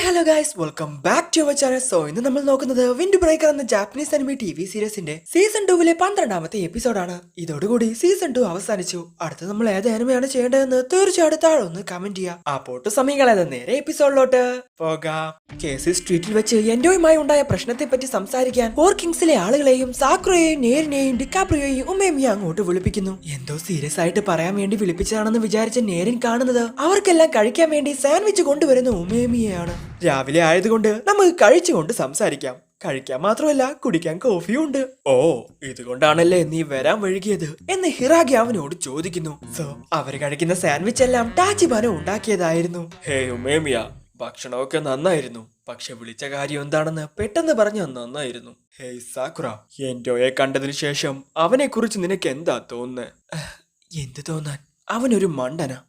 Hello guys, welcome back to our channel. So ഇന്ന് നമ്മൾ നോക്കുന്നത് വിൻഡ് ബ്രേക്കർ എന്ന ജാപ്പനീസ് അനിമി TV സീരീസിന്റെ സീസൺ 2 12ാമത്തെ എപ്പിസോഡാണ്. ഇതോടുകൂടി സീസൺ 2 അവസാനിച്ചു. അടുത്ത് നമ്മൾ ഏത് അനിമയാണ് ചെയ്യേണ്ടതെന്ന് തീർച്ചയായിട്ടും താഴെ ഒന്ന് കമന്റ് ചെയ്യാം. അപ്പോട്ട് സമയം കളയാതെ നേരെ എപ്പിസോഡിലോട്ട് പോകാം. കേസി സ്ട്രീറ്റിൽ വെച്ച് എൻഡോയുമായി ഉണ്ടായ പ്രശ്നത്തെ പറ്റി സംസാരിക്കാൻ കിങ്സിലെ ആളുകളെയും സാക്കുറയെയും നേരിനെയും ഡിക്കാപ്രിയോയും ഉമ്മേമിയെ അങ്ങോട്ട് വിളിപ്പിക്കുന്നു. എന്തോ സീരിയസ് ആയിട്ട് പറയാൻ വേണ്ടി വിളിപ്പിച്ചതാണെന്ന് വിചാരിച്ച നേരിൻ കാണുന്നത് അവർക്കെല്ലാം കഴിക്കാൻ വേണ്ടി സാൻഡ്വിച്ച് കൊണ്ടുവരുന്ന ഉമ്മേമിയെയാണ്. രാവിലെ ആയതുകൊണ്ട് നമുക്ക് കഴിച്ചുകൊണ്ട് സംസാരിക്കാം. കഴിക്കാൻ മാത്രമല്ല, കുടിക്കാൻ കോഫിയും ഉണ്ട്. ഓ, ഇതുകൊണ്ടാണല്ലേ നീ വരാൻ വൈകിയത് എന്ന് ഹിറാഗി അവനോട് ചോദിക്കുന്നു. സോ അവര് കഴിക്കുന്ന സാൻഡ്വിച്ച് എല്ലാം ടാച്ചിബാനോ ഉണ്ടാക്കിയതായിരുന്നു. ഹേ ഉമേമിയ, ഭക്ഷണമൊക്കെ നന്നായിരുന്നു. പക്ഷെ വിളിച്ച കാര്യം എന്താണെന്ന് പെട്ടെന്ന് പറഞ്ഞാൽ നന്നായിരുന്നു. ഹേയ് സാക്കുറ, എൻഡോയെ കണ്ടതിന് ശേഷം അവനെ കുറിച്ച് നിനക്ക് എന്താ തോന്നുന്നത്? എന്ത് തോന്നാൻ, അവനൊരു മണ്ടനാ.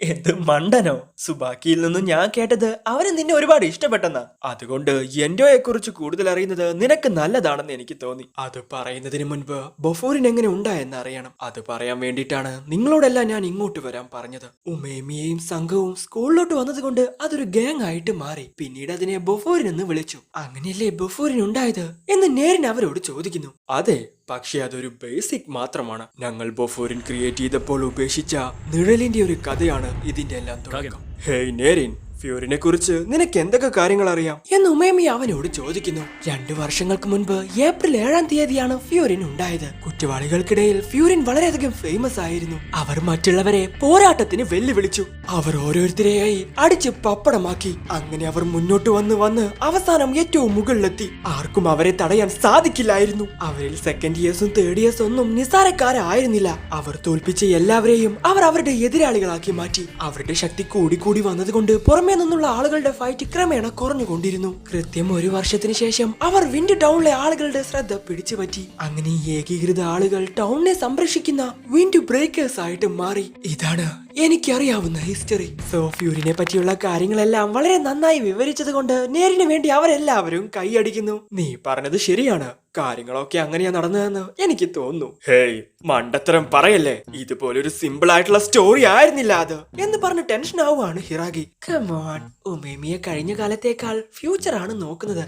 എന്ത് മണ്ടനോ? സുബാക്കിയിൽ നിന്നും ഞാൻ കേട്ടത് അവന് നിന്നെ ഒരുപാട് ഇഷ്ടപ്പെട്ടെന്നാ. അതുകൊണ്ട് എൻഡോയെ കുറിച്ച് കൂടുതൽ അറിയുന്നത് നിനക്ക് നല്ലതാണെന്ന് എനിക്ക് തോന്നി. അത് പറയുന്നതിന് മുൻപ് ബൊഫോറിൻ എങ്ങനെ ഉണ്ടായെന്ന് അറിയണം. അത് പറയാൻ വേണ്ടിയിട്ടാണ് നിങ്ങളോടെല്ലാം ഞാൻ ഇങ്ങോട്ട് വരാൻ പറഞ്ഞത്. ഉമേമിയെയും സംഘവും സ്കൂളിലോട്ട് വന്നതുകൊണ്ട് അതൊരു ഗാങ് ആയിട്ട് മാറി. പിന്നീട് അതിനെ ബൊഫോറിൻ എന്ന് വിളിച്ചു. അങ്ങനെയല്ലേ ബൊഫോറിൻ ഉണ്ടായത് എന്ന് നേരിൻ അവരോട് ചോദിക്കുന്നു. അതെ, പക്ഷെ അതൊരു ബേസിക് മാത്രമാണ്. ഞങ്ങൾ ബൊഫോറിൻ ക്രിയേറ്റ് ചെയ്തപ്പോൾ ഉപേക്ഷിച്ച നിഴലിന്റെ ഒരു കഥയാണ് ഇതിന്റെ എല്ലാം തുടക്കം. ഹേയ് നേരിൻ, ഫ്യൂരിനെ കുറിച്ച് നിനക്ക് എന്തൊക്കെ കാര്യങ്ങൾ അറിയാം എന്ന് ഉമേമി അവനോട് ചോദിക്കുന്നു. 2 വർഷങ്ങൾക്ക് മുൻപ് ഏപ്രിൽ 7-ാം തീയതിയാണ് ഫ്യൂരിൻ ഉണ്ടായത്. കുറ്റവാളികൾക്കിടയിൽ ഫ്യൂരിൻ വളരെയധികം ഫേമസ് ആയിരുന്നു. അവർ മറ്റുള്ളവരെ പോരാട്ടത്തിന് വെല്ലുവിളിച്ചു. അവർ ഓരോരുത്തരെയായി അടിച്ച് പപ്പടമാക്കി. അങ്ങനെ അവർ മുന്നോട്ട് വന്ന് അവസാനം ഏറ്റവും മുകളിലെത്തി. ആർക്കും അവരെ തടയാൻ സാധിക്കില്ലായിരുന്നു. അവരിൽ സെക്കൻഡ് ഇയേഴ്സും തേർഡ് ഇയേഴ്സും ഒന്നും നിസ്സാരക്കാരായിരുന്നില്ല. അവർ തോൽപ്പിച്ച എല്ലാവരെയും അവർ അവരുടെ എതിരാളികളാക്കി മാറ്റി. അവരുടെ ശക്തി കൂടി വന്നതുകൊണ്ട് പുറമെ നിന്നുള്ള ആളുകളുടെ ഫൈറ്റ് ക്രമേണ കുറഞ്ഞുകൊണ്ടിരുന്നു. കൃത്യം 1 വർഷത്തിന് ശേഷം അവർ വിൻഡ് ടൗണിലെ ആളുകളുടെ ശ്രദ്ധ പിടിച്ചുപറ്റി. അങ്ങനെ ഏകീകൃത ആളുകൾ ടൗണിനെ സംരക്ഷിക്കുന്ന വിൻഡ് ബ്രേക്കേഴ്സ് ആയിട്ട് മാറി. ഇതാണ് എനിക്കറിയാവുന്ന ഹിസ്റ്ററി. സോ ഫ്യൂരിനെ പറ്റിയുള്ള കാര്യങ്ങളെല്ലാം വളരെ നന്നായി വിവരിച്ചത് കൊണ്ട് നേരിന് വേണ്ടി അവരെല്ലാവരും കൈയടിക്കുന്നു. നീ പറഞ്ഞത് ശരിയാണ്, കാര്യങ്ങളൊക്കെ അങ്ങനെയാ നടന്നതെന്ന് എനിക്ക് തോന്നുന്നു. ഹേയ് മണ്ടത്തരം പറയല്ലേ, ഇതുപോലൊരു സിമ്പിൾ ആയിട്ടുള്ള സ്റ്റോറി ആയിരുന്നില്ല അത് എന്ന് പറഞ്ഞ് ടെൻഷൻ ആവുകയാണ് ഹിറാഗി. കമോൺ, ഉമേമിയെ കഴിഞ്ഞ കാലത്തേക്കാൾ ഫ്യൂച്ചർ ആണ് നോക്കുന്നത്.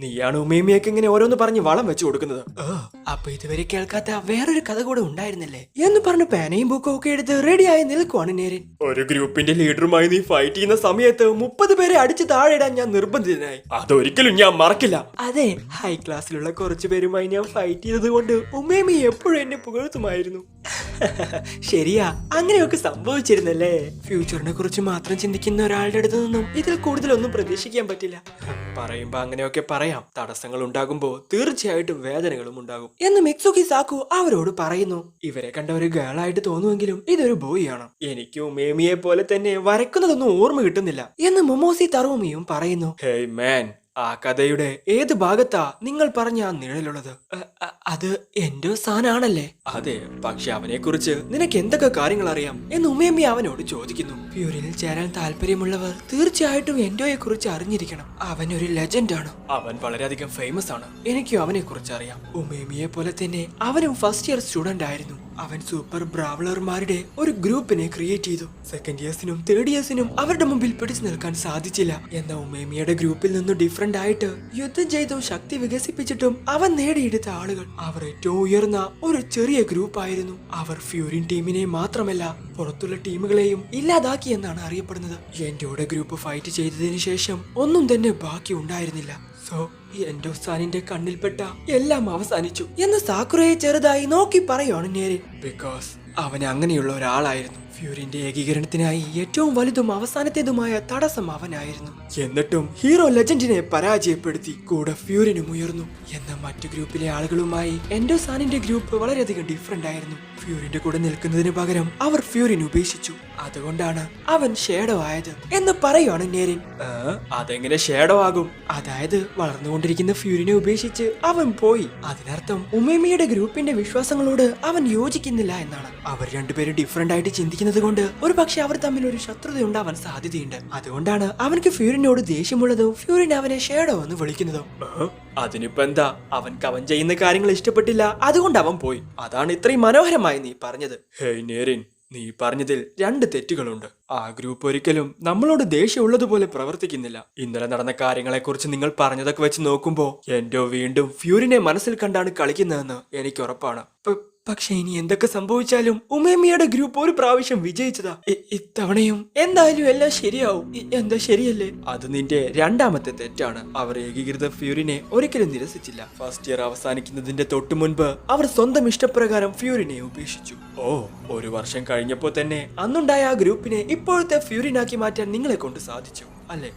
നീയാണ് ഉമേമിയൊക്കെ ഇങ്ങനെ ഓരോന്ന് പറഞ്ഞ് വളം വെച്ചു കൊടുക്കുന്നത്. അപ്പൊ ഇതുവരെ കേൾക്കാത്ത വേറൊരു കഥ കൂടെ ഉണ്ടായിരുന്നല്ലേ എന്ന് പറഞ്ഞ് പേനയും ബുക്കും ഒക്കെ എടുത്ത് റെഡിയായി നിൽക്കുവാണ് നേരിൻ. ഒരു ഗ്രൂപ്പിന്റെ ലീഡറുമായി നീ ഫൈറ്റ് ചെയ്യുന്ന സമയത്ത് 30 പേരെ അടിച്ച് താഴെയിടാൻ ഞാൻ നിർബന്ധിതനായി. അതൊരിക്കലും ഞാൻ മറക്കില്ല. അതെ, ഹൈ ക്ലാസ്സിലുള്ള കുറച്ചു പേരുമായി ഞാൻ ഫൈറ്റ് ചെയ്തത് കൊണ്ട് ഉമേമി എപ്പോഴും എന്നെ പുകഴ്ത്തുമായിരുന്നു. ശരിയാ, അങ്ങനെയൊക്കെ സംഭവിച്ചിരുന്നല്ലേ. ഫ്യൂച്ചറിനെ കുറിച്ച് മാത്രം ചിന്തിക്കുന്ന ഒരാളുടെ അടുത്ത് നിന്നും ഇതിൽ കൂടുതലൊന്നും പ്രതീക്ഷിക്കാൻ പറ്റില്ല. പറയുമ്പോ അങ്ങനെയൊക്കെ പറയാം. തടസ്സങ്ങൾ ഉണ്ടാകുമ്പോ തീർച്ചയായിട്ടും വേദനകളും ഉണ്ടാകും എന്ന് മിക്സുക്കി സാക്കു അവരോട് പറയുന്നു. ഇവരെ കണ്ട ഒരു ഗേൾ ആയിട്ട് തോന്നുമെങ്കിലും ഇതൊരു ബോയ് ആണ്. എനിക്ക് ഉമേമിയെ പോലെ തന്നെ വരക്കുന്നതൊന്നും ഓർമ്മ കിട്ടുന്നില്ല എന്ന് മൊമോസി തറൂമിയും പറയുന്നു. ഹേയ് മാൻ, ആ കഥയുടെ ഏത് ഭാഗത്താ നിങ്ങൾ പറഞ്ഞ ആ നിഴലുള്ളത്? അത് എന്റെ സാനാണല്ലേ? അതെ, പക്ഷെ അവനെ കുറിച്ച് നിനക്ക് എന്തൊക്കെ കാര്യങ്ങൾ അറിയാം എന്ന് ഉമേമി അവനോട് ചോദിക്കുന്നു. ഫ്യൂരിനിൽ ചേരാൻ താല്പര്യമുള്ളവർ തീർച്ചയായിട്ടും എൻഡോയെ കുറിച്ച് അറിഞ്ഞിരിക്കണം. അവൻ ഒരു ലെജൻഡ് ആണ്. അവൻ വളരെയധികം ഫേമസ് ആണ്. എനിക്കും അവനെ കുറിച്ച് അറിയാം. ഉമേമിയെ പോലെ തന്നെ അവനും ഫസ്റ്റ് ഇയർ സ്റ്റുഡന്റ് ആയിരുന്നു. അവൻ സൂപ്പർ ബ്രാവലർമാരുടെ ഒരു ഗ്രൂപ്പിനെ ക്രിയേറ്റ് ചെയ്തു. സെക്കൻഡ് ഇയേഴ്സിനും തേർഡ് ഇയേഴ്സിനും അവരുടെ മുമ്പിൽ പിടിച്ചു നിൽക്കാൻ സാധിച്ചില്ല. എന്നാൽ ഉമേമിയുടെ ഗ്രൂപ്പിൽ നിന്നും ഡിഫറെന്റ് ആയിട്ട് യുദ്ധം ചെയ്തും ശക്തി വികസിപ്പിച്ചിട്ടും അവൻ നേടിയെടുത്ത ആളുകൾ അവർ ഏറ്റവും ഉയർന്ന ഒരു ചെറിയ ഗ്രൂപ്പ് ആയിരുന്നു. അവർ ഫ്യൂരിൻ ടീമിനെ മാത്രമല്ല പുറത്തുള്ള ടീമുകളെയും ഇല്ലാതാക്കി എന്നാണ് അറിയപ്പെടുന്നത്. എൻഡോയുടെ ഗ്രൂപ്പ് ഫൈറ്റ് ചെയ്തതിനു ശേഷം ഒന്നും തന്നെ ബാക്കി ഉണ്ടായിരുന്നില്ല. സോ എൻഡോസാനിന്റെ കണ്ണിൽപ്പെട്ട എല്ലാം അവസാനിച്ചു എന്ന് സാക്കുറയെ ചെറുതായി നോക്കി പറയുവാണ് നേരിൻ. ബിക്കോസ് അവൻ അങ്ങനെയുള്ള ഒരാളായിരുന്നു. ഫ്യൂരിന്റെ ഏകീകരണത്തിനായി ഏറ്റവും വലുതും അവസാനത്തേതുമായ തടസ്സം അവനായിരുന്നു. എന്നിട്ടും ഹീറോ ലെജൻഡിനെ പരാജയപ്പെടുത്തി. കൂടെ ഫ്യൂരിനും ഉയർന്നു. എന്നാൽ മറ്റു ഗ്രൂപ്പിലെ ആളുകളുമായി എൻഡോസാനിന്റെ ഗ്രൂപ്പ് വളരെയധികം ഡിഫറെന്റ് ആയിരുന്നു. ഫ്യൂരിന്റെ കൂടെ നിൽക്കുന്നതിന് പകരം അവർ ഫ്യൂരിനെ ഉപേക്ഷിച്ചു. അതുകൊണ്ടാണ് അവൻ ഷേഡോ ആയത് എന്ന് പറയുവാണ് നേരിൻ. അതെങ്ങനെ ഷേഡോ ആകും? അതായത് വളർന്നുകൊണ്ടിരിക്കുന്ന ഫ്യൂരിനെ ഉപേക്ഷിച്ച് അവൻ പോയി. അതിനർത്ഥം ഉമേമിയുടെ ഗ്രൂപ്പിന്റെ വിശ്വാസങ്ങളോട് അവൻ യോജിക്കുന്നില്ല എന്നാണ്. അവർ രണ്ടുപേരും ഡിഫറെന്റ് ആയിട്ട് ചിന്തിക്കുന്നത് കൊണ്ട് ഒരു പക്ഷെ അവർ തമ്മിൽ ഒരു ശത്രുത ഉണ്ടാവാൻ സാധ്യതയുണ്ട്. അതുകൊണ്ടാണ് അവനക്ക് ഫ്യൂരിനോട് ദേഷ്യമുള്ളതും ഫ്യൂരിൻ അവനെ ഷേഡോ എന്ന് വിളിക്കുന്നതും. അതിനിപ്പോ എന്താ, അവൻ ചെയ്യുന്ന കാര്യങ്ങൾ ഇഷ്ടപ്പെട്ടില്ല, അതുകൊണ്ട് അവൻ പോയി. അതാണ് ഇത്രയും മനോഹരമായി നീ പറഞ്ഞത്. ഹേയ് നേരിൻ, നീ പറഞ്ഞതിൽ 2 തെറ്റുകളുണ്ട്. ആ ഗ്രൂപ്പ് ഒരിക്കലും നമ്മളോട് ദേഷ്യമുള്ളതുപോലെ പ്രവർത്തിക്കുന്നില്ല. ഇന്നലെ നടന്ന കാര്യങ്ങളെക്കുറിച്ച് നിങ്ങൾ പറഞ്ഞതൊക്കെ വെച്ച് നോക്കുമ്പോ എൻഡോ വീണ്ടും ഫ്യൂരിനെ മനസ്സിൽ കണ്ടാണ് കളിക്കുന്നതെന്ന് എനിക്ക് ഉറപ്പാണ്. പക്ഷെ ഇനി എന്തൊക്കെ സംഭവിച്ചാലും ഉമേമിയുടെ ഗ്രൂപ്പ് ഒരു പ്രാവശ്യം വിജയിച്ചതാ. ഇത്തവണയും എന്തായാലും എല്ലാം ശരിയാവും. എന്താ ശരിയല്ലേ? അത് നിന്റെ 2ാമത്തെ തെറ്റാണ്. അവർ ഏകീകൃത ഫ്യൂരിനെ ഒരിക്കലും നിരസിച്ചില്ല. ഫസ്റ്റ് ഇയർ അവസാനിക്കുന്നതിന്റെ തൊട്ടു മുൻപ് അവർ സ്വന്തം ഇഷ്ടപ്രകാരം ഫ്യൂരിനെ ഉപേക്ഷിച്ചു. ഒരു വർഷം കഴിഞ്ഞപ്പോ തന്നെ അന്നുണ്ടായ ആ ഗ്രൂപ്പിനെ ഇപ്പോഴത്തെ ഫ്യൂരിനാക്കി മാറ്റാൻ നിങ്ങളെ കൊണ്ട് സാധിച്ചു അല്ലേ?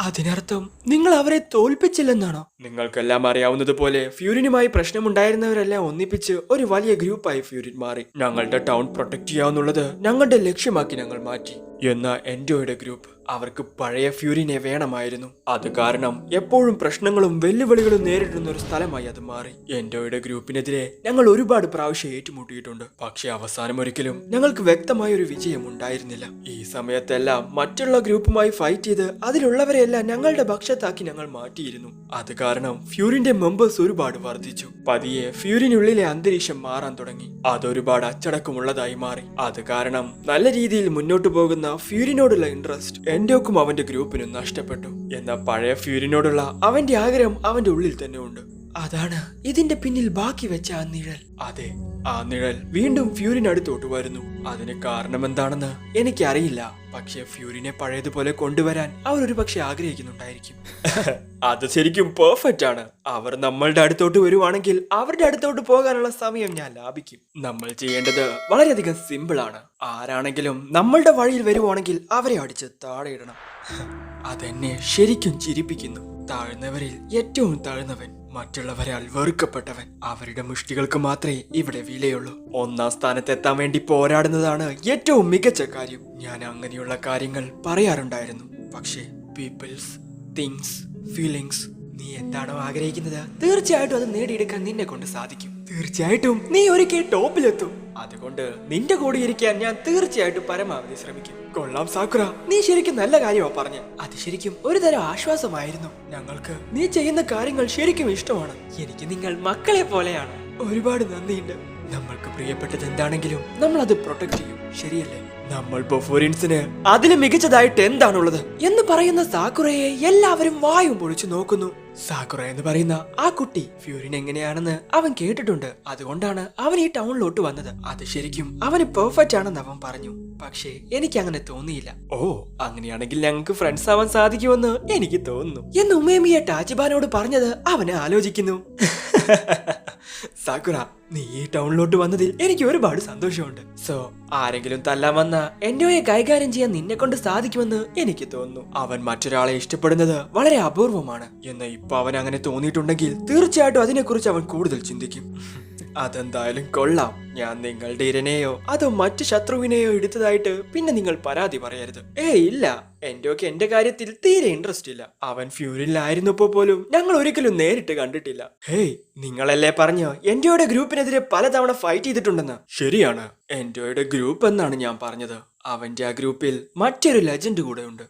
അതിനർത്ഥം നിങ്ങൾ അവരെ തോൽപ്പിച്ചില്ലെന്നാണോ? നിങ്ങൾക്കെല്ലാം അറിയാവുന്നതുപോലെ ഫ്യൂരിനുമായി പ്രശ്നമുണ്ടായിരുന്നവരെല്ലാം ഒന്നിപ്പിച്ച് ഒരു വലിയ ഗ്രൂപ്പായി ഫ്യൂരിൻ മാറി. ഞങ്ങളുടെ ടൗൺ പ്രൊട്ടക്ട് ചെയ്യാന്നുള്ളത് ഞങ്ങളുടെ ലക്ഷ്യമാക്കി ഞങ്ങൾ മാറ്റി. എന്നാൽ എൻഡോയുടെ ഗ്രൂപ്പ് അവർക്ക് പഴയ ഫ്യൂരിനെ വേണമായിരുന്നു. അത് കാരണം എപ്പോഴും പ്രശ്നങ്ങളും വെല്ലുവിളികളും നേരിടുന്ന ഒരു സ്ഥലമായി അത് മാറി. എൻഡോയുടെ ഗ്രൂപ്പിനെതിരെ ഞങ്ങൾ ഒരുപാട് പ്രാവശ്യം ഏറ്റുമുട്ടിയിട്ടുണ്ട്. പക്ഷെ അവസാനം ഒരിക്കലും ഞങ്ങൾക്ക് വ്യക്തമായ ഒരു വിജയം ഉണ്ടായിരുന്നില്ല. ഈ സമയത്തെല്ലാം മറ്റുള്ള ഗ്രൂപ്പുമായി ഫൈറ്റ് ചെയ്ത് അതിലുള്ളവരെല്ലാം ഞങ്ങളുടെ പക്ഷത്താക്കി ഞങ്ങൾ മാറ്റിയിരുന്നു. അത് കാരണം ഫ്യൂരിന്റെ മെമ്പേഴ്സ് ഒരുപാട് വർദ്ധിച്ചു. പതിയെ ഫ്യൂരിനുള്ളിലെ അന്തരീക്ഷം മാറാൻ തുടങ്ങി. അതൊരുപാട് അച്ചടക്കമുള്ളതായി മാറി. അത് കാരണം നല്ല രീതിയിൽ മുന്നോട്ടു പോകുന്ന ഫ്യൂരിനോടുള്ള ഇൻട്രസ്റ്റ് എൻഡോക്കും അവന്റെ ഗ്രൂപ്പിനും നഷ്ടപ്പെട്ടു. എന്നാൽ പഴയ ഫ്യൂരിനോടുള്ള അവന്റെ ആഗ്രഹം അവന്റെ ഉള്ളിൽ തന്നെ ഉണ്ട്. അതാണ് ഇതിന്റെ പിന്നിൽ ബാക്കി വെച്ച ആ നിഴൽ. അതെ, ആ നിഴൽ വീണ്ടും ഫ്യൂരിനടുത്തോട്ട് വരുന്നു. അതിന് കാരണം എന്താണെന്ന് എനിക്കറിയില്ല. പക്ഷെ ഫ്യൂരിനെ പഴയതുപോലെ കൊണ്ടുവരാൻ അവർ ഒരു പക്ഷെ ആഗ്രഹിക്കുന്നുണ്ടായിരിക്കും. അത് ശരിക്കും പെർഫെക്റ്റ് ആണ്. അവർ നമ്മളുടെ അടുത്തോട്ട് വരുവാണെങ്കിൽ അവരുടെ അടുത്തോട്ട് പോകാനുള്ള സമയം ഞാൻ ലാഭിക്കും. നമ്മൾ ചെയ്യേണ്ടത് വളരെയധികം സിമ്പിൾ ആണ്. ആരാണെങ്കിലും നമ്മളുടെ വഴിയിൽ വരുവാണെങ്കിൽ അവരെ അടിച്ച് താഴെ ഇടണം. അതെന്നെ ശരിക്കും ചിരിപ്പിക്കുന്നു. താഴ്ന്നവരിൽ ഏറ്റവും താഴ്ന്നവൻ, മറ്റുള്ളവരാൽ വെറുക്കപ്പെട്ടവൻ. അവരുടെ മുഷ്ടികൾക്ക് മാത്രമേ ഇവിടെ വിലയുള്ളൂ. 1ാം സ്ഥാനത്തെത്താൻ വേണ്ടി പോരാടുന്നതാണ് ഏറ്റവും മികച്ച കാര്യം. ഞാൻ അങ്ങനെയുള്ള കാര്യങ്ങൾ പറയാറുണ്ടായിരുന്നു. പക്ഷേ പീപ്പിൾസ്, തിങ്സ്, ഫീലിങ്സ്, നീ എന്താണോ ആഗ്രഹിക്കുന്നത് തീർച്ചയായിട്ടും അത് നേടിയെടുക്കാൻ നിന്നെ കൊണ്ട് സാധിക്കും. തീർച്ചയായിട്ടും നീ ഒരിക്കൽ ടോപ്പിലെത്തും. അതുകൊണ്ട് നിന്റെ കൂടെ ഇരിക്കാൻ ഞാൻ തീർച്ചയായിട്ടും പരമാവധി ശ്രമിക്കും. കൊള്ളാം സാക്കുറ, നീ ശരിക്കും നല്ല കാര്യമാണ് പറഞ്ഞ. അത് ശരിക്കും ഒരു തരം ആശ്വാസമായിരുന്നു. ഞങ്ങൾക്ക് നീ ചെയ്യുന്ന കാര്യങ്ങൾ ശരിക്കും ഇഷ്ടമാണ്. എനിക്ക് നിങ്ങൾ മക്കളെ പോലെയാണ്. ഒരുപാട് നന്ദിയുണ്ട്. നമ്മൾക്ക് പ്രിയപ്പെട്ടത് എന്താണെങ്കിലും നമ്മൾ അത് പ്രൊട്ടക്ട് ചെയ്യും, ശരിയല്ലേ? നമ്മൾ ബൊഫോറിൻസിന് അതിന് മികച്ചതായിട്ട് എന്താണുള്ളത് എന്ന് പറയുന്ന സാക്കുറയെ എല്ലാവരും വായും പൊളിച്ചു നോക്കുന്നു. സാക്കുറ എന്ന് പറയുന്ന ആ കുട്ടി ഫ്യൂരിൻ എങ്ങനെയാണെന്ന് അവൻ കേട്ടിട്ടുണ്ട്. അതുകൊണ്ടാണ് അവൻ ഈ ടൗണിലോട്ട് വന്നത്. അത് ശരിക്കും അവന് പെർഫെക്റ്റ് ആണെന്ന് അവൻ പറഞ്ഞു. പക്ഷേ എനിക്ക് അങ്ങനെ തോന്നിയില്ല. അങ്ങനെയാണെങ്കിൽ ഞങ്ങൾക്ക് ഫ്രണ്ട്സ് ആവാൻ സാധിക്കുമെന്ന് എനിക്ക് തോന്നുന്നു എന്ന് ഉമേമിയെ ടാച്ചിബാനോട് പറഞ്ഞത് അവന് ആലോചിക്കുന്നു. സാക്കുറ, നീ ഈ ടൗണിലോട്ട് വന്നതിൽ എനിക്ക് ഒരുപാട് സന്തോഷമുണ്ട്. സോ ആരെങ്കിലും തല്ലാൻ വന്ന എൻഡോയെ കൈകാര്യം ചെയ്യാൻ നിന്നെ കൊണ്ട് സാധിക്കുമെന്ന് എനിക്ക് തോന്നുന്നു. അവൻ മറ്റൊരാളെ ഇഷ്ടപ്പെടുന്നത് വളരെ അപൂർവമാണ്. എന്ന് ഇപ്പൊ അവൻ അങ്ങനെ തോന്നിയിട്ടുണ്ടെങ്കിൽ തീർച്ചയായിട്ടും അതിനെക്കുറിച്ച് അവൻ കൂടുതൽ ചിന്തിക്കും. അതെന്തായാലും കൊള്ളാം. ഞാൻ നിങ്ങളുടെ ഇരനെയോ അതോ മറ്റു ശത്രുവിനെയോ എടുത്തതായിട്ട് പിന്നെ നിങ്ങൾ പരാതി പറയരുത്. ഇല്ല, എൻഡോക്ക് എന്റെ കാര്യത്തിൽ തീരെ ഇൻട്രസ്റ്റ് ഇല്ല. അവൻ ഫ്യൂരിലായിരുന്നപ്പോ പോലും ഞങ്ങൾ ഒരിക്കലും നേരിട്ട് കണ്ടിട്ടില്ല. നിങ്ങളല്ലേ പറഞ്ഞ എൻഡോയുടെ ഗ്രൂപ്പിനെതിരെ പലതവണ ഫൈറ്റ് ചെയ്തിട്ടുണ്ടെന്ന്? ശരിയാണ്, എൻഡോയുടെ ഗ്രൂപ്പ് എന്നാണ് ഞാൻ പറഞ്ഞത്. അവന്റെ ആ ഗ്രൂപ്പിൽ മറ്റൊരു ലെജൻഡ് കൂടെ ഉണ്ട്.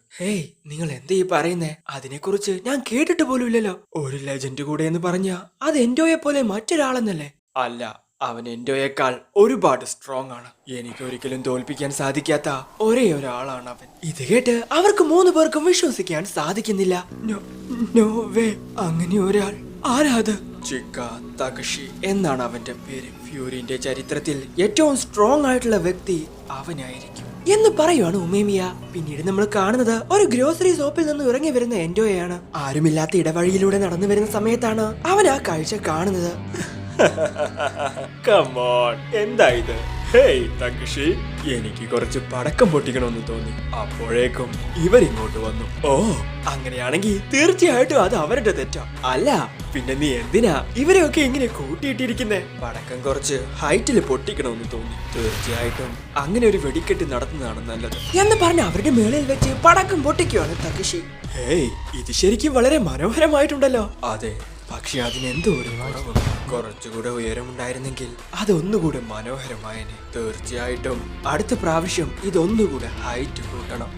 നിങ്ങൾ എന്താ ഈ പറയുന്നേ? അതിനെക്കുറിച്ച് ഞാൻ കേട്ടിട്ട് പോലും ഇല്ലല്ലോ. ഒരു ലെജൻഡ് കൂടെ എന്ന് പറഞ്ഞ അത് എൻഡോയെ പോലെ മറ്റൊരാളെന്നല്ലേ? അല്ല, അവൻ എൻഡോയേക്കാൾ ഒരുപാട് സ്ട്രോങ് ആണ്. എനിക്ക് ഒരിക്കലും തോൽപ്പിക്കാൻ സാധിക്കാത്ത ഒരേ ഒരാളാണ് അവൻ. ഇത് കേട്ട് അവർക്ക് 3 പേർക്കും വിശ്വസിക്കാൻ സാധിക്കുന്നില്ല. നോ വേ, അങ്ങനെ ഒരാൾ ആരാത്? ചിക്ക തകഷി എന്നാണ് അവന്റെ പേര്. ഫ്യൂരിന്റെ ചരിത്രത്തിൽ ഏറ്റവും സ്ട്രോങ് ആയിട്ടുള്ള വ്യക്തി അവനായിരിക്കും എന്ന് പറയുവാണ് ഉമേമിയ. പിന്നീട് നമ്മൾ കാണുന്നത് ഒരു ഗ്രോസറി ഷോപ്പിൽ നിന്ന് ഇറങ്ങി വരുന്ന എൻഡോയാണ്. ആരുമില്ലാത്ത ഇടവഴിയിലൂടെ നടന്നു വരുന്ന സമയത്താണ് അവൻ ആ കാഴ്ച കാണുന്നത്. എന്താ ഇത്? തകഷി, എനിക്ക് കുറച്ച് പടക്കം പൊട്ടിക്കണമെന്ന് തോന്നി. അപ്പോഴേക്കും ഇവരിങ്ങോട്ട് വന്നു. അങ്ങനെയാണെങ്കിൽ തീർച്ചയായിട്ടും അത് അവരുടെ തെറ്റാ. അല്ല പിന്നെ നീ എന്തിനാ ഇവരെയൊക്കെ ഇങ്ങനെ കൂട്ടിയിട്ടിരിക്കുന്നേ? പടക്കം കുറച്ച് ഹൈറ്റിൽ പൊട്ടിക്കണമെന്ന് തോന്നി. തീർച്ചയായിട്ടും അങ്ങനെ ഒരു വെടിക്കെട്ട് നടത്തുന്നതാണ് നല്ലത് എന്ന് പറഞ്ഞ് അവരുടെ മേളിൽ വെച്ച് പടക്കം പൊട്ടിക്കുവാണ് തകഷി. ഇത് ശരിക്കും വളരെ മനോഹരമായിട്ടുണ്ടല്ലോ. അതെ, പക്ഷെ അതിനെന്തോ ഒരു കുറവ്. കുറച്ചുകൂടെ ഉയരമുണ്ടായിരുന്നെങ്കിൽ അതൊന്നുകൂടെ മനോഹരമായനെ. തീർച്ചയായിട്ടും അടുത്ത പ്രാവശ്യം ഇതൊന്നുകൂടെ ഹൈറ്റ് കൂട്ടണം.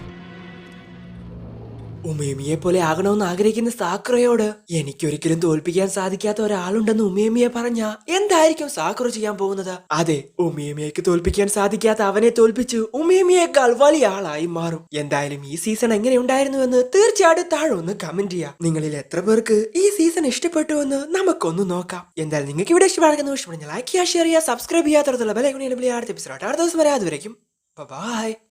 ഉമേമിയെ പോലെ ആകണമെന്ന് ആഗ്രഹിക്കുന്ന സാക്കുറയോട് എനിക്കൊരിക്കലും തോൽപ്പിക്കാൻ സാധിക്കാത്ത ഒരാളുണ്ടെന്ന് ഉമേമിയെ പറഞ്ഞ എന്തായിരിക്കും സാക്കുറ ചെയ്യാൻ പോകുന്നത്? അതെ, ഉമേമിയക്ക് തോൽപ്പിക്കാൻ സാധിക്കാത്ത അവനെ തോൽപ്പിച്ചു ഉമേമിയേക്കാൾ വലിയ ആളായി മാറും. എന്തായാലും ഈ സീസൺ എങ്ങനെ ഉണ്ടായിരുന്നു എന്ന് തീർച്ചയായിട്ടും താഴെ ഒന്ന് കമന്റ് ചെയ്യാം. നിങ്ങളിൽ എത്ര പേർക്ക് ഈ സീസൺ ഇഷ്ടപ്പെട്ടു എന്ന് നമുക്കൊന്ന് നോക്കാം. എന്തായാലും നിങ്ങൾക്ക് ഇവിടെ ഇഷ്ടപ്പെടുന്ന ലൈക്ക് ചെയ്യുക, ഷെയർ ചെയ്യുക, സബ്സ്ക്രൈബ് ചെയ്യാത്ത ബെൽ ഐക്കൺ എനേബിൾ ചെയ്യുക. അടുത്ത എപ്പിസോഡ് അടുത്ത ദിവസം വരെ. അതുവരേക്കും ബൈ.